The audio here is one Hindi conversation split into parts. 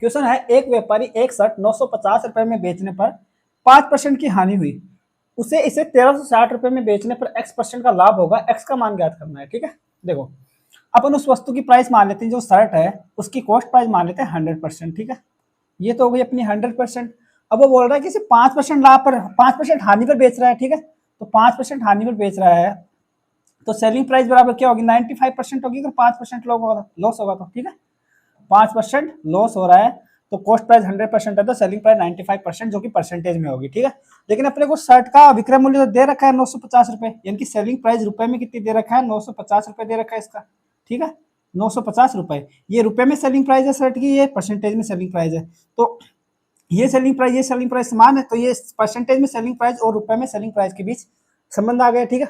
क्वेश्चन है, एक व्यापारी एक शर्ट 950 रुपए में बेचने पर 5% की हानि हुई, उसे इसे 1360 रुपए में बेचने पर x% का लाभ होगा, x का मान ज्ञात करना है। ठीक है, देखो अपन उस वस्तु की प्राइस मान लेते हैं, जो शर्ट है उसकी कॉस्ट प्राइस मान लेते हैं 100%। ठीक है, ये तो हो गई अपनी 100%। अब वो बोल रहा है कि इसे 5% लाभ पर 5% हानि पर बेच रहा है। ठीक है, तो 5% हानि पर बेच रहा है तो सेलिंग प्राइस बराबर क्या होगी, 95% होगी। अगर 5% लॉस होगा तो ठीक है, 5% लॉस हो रहा है तो कॉस्ट प्राइस 100% है, तो सेलिंग प्राइस 95% जो कि परसेंटेज में होगी। ठीक है, लेकिन अपने को शर्ट का विक्रय मूल्य तो दे रखा है 950 रुपए, यानी कि सेलिंग प्राइस रुपए में कितनी दे रखा है, 950 रुपए दे रखा है इसका। ठीक है, 950 रुपए, ये रुपए में सेलिंग प्राइस है शर्ट की, ये परसेंटेज में सेलिंग प्राइस है। तो ये सेलिंग प्राइस समान है, तो ये परसेंटेज में सेलिंग प्राइस और रुपए में सेलिंग प्राइस के बीच संबंध आ गया। ठीक है,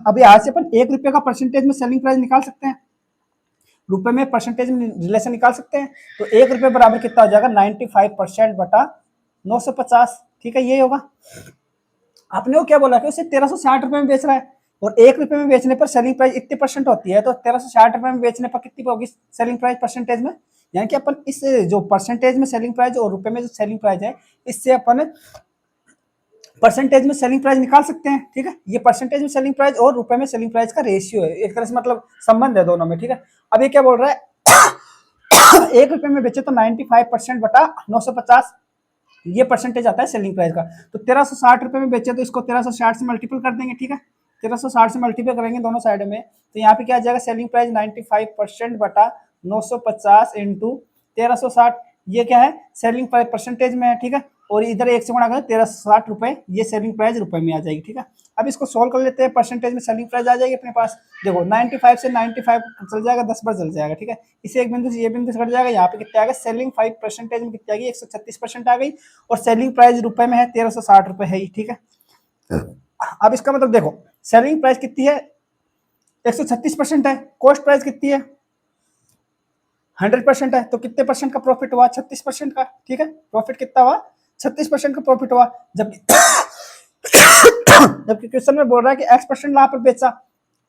अब यहाँ से अपन 1 रुपए का परसेंटेज में सेलिंग प्राइस निकाल सकते हैं, रुपए में परसेंटेज में रिलेशन निकाल सकते हैं। तो 1 रुपए बराबर कितना हो जाएगा, 95% बटा 950। ठीक है, ये होगा। आपने वो क्या बोला कि उसे 1360 रुपए में बेच रहा है और 1 रुपए में बेचने पर सेलिंग प्राइस इतने परसेंट होती है, तो 1360 रुपए में बेचने पर कितनी होगी सेलिंग प्राइस परसेंटेज में, यानी कि अपन इस जो परसेंटेज में सेलिंग प्राइस और रुपए में जो सेलिंग प्राइस है, इससे अपन परसेंटेज में सेलिंग प्राइस निकाल सकते हैं। ठीक है, ये परसेंटेज में सेलिंग प्राइस और रुपए में सेलिंग प्राइस का रेशियो है, एक तरह से मतलब संबंध है दोनों में। ठीक है, अब ये क्या बोल रहा है 1 रुपए में बेचे तो 95% बटा 950, ये परसेंटेज आता है सेलिंग प्राइस का। तो 1360 रुपए में बेचे तो इसको 1360 से मल्टीपल कर देंगे। ठीक है, 1360 से मल्टीपल करेंगे दोनों साइड में, तो यहाँ पे क्या आ जाएगा, सेलिंग प्राइस 95% बटा 950 इंटू 1360, ये क्या है, सेलिंग प्राइस परसेंटेज में है। ठीक है, और इधर 1 से गुणा करें 1360 रुपए, ये सेलिंग प्राइस रुपए में आ जाएगी। ठीक है, अब इसको सोल्व कर लेते हैं, परसेंटेज में सेलिंग प्राइस आ जाएगी अपने पास। देखो 95 से 95 चल जाएगा, 10 बार चल जाएगा। ठीक है, इसे एक बिंदु से ये बिंदु से कट जाएगा, यहाँ पे कितने आ गए, सेलिंग 5% में कितनी आ गई, 136% आ गई, और सेलिंग प्राइस रुपए में है 1360 रुपए है ही। ठीक है, अब इसका मतलब देखो सेलिंग प्राइस कितनी है, 136% है, कॉस्ट प्राइस कितनी है, 100% है, तो कितने परसेंट का प्रॉफिट हुआ, 36% का। ठीक है, प्रॉफिट कितना हुआ, 36% का प्रॉफिट हुआ। जबकि जबकि क्वेश्चन में बोल रहा है कि x% लाभ पर बेचा।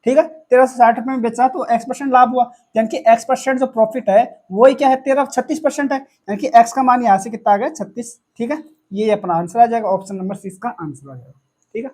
ठीक है, 1360 रुपए में बेचा तो x% लाभ हुआ, यानी कि x% जो प्रॉफिट है वही क्या है, 36% है, यानी कि x का मान यहाँ से कितना आ गया, 36। ठीक है, ये अपना आंसर आ जाएगा, ऑप्शन नंबर सी इसका आंसर आ जाएगा। ठीक है।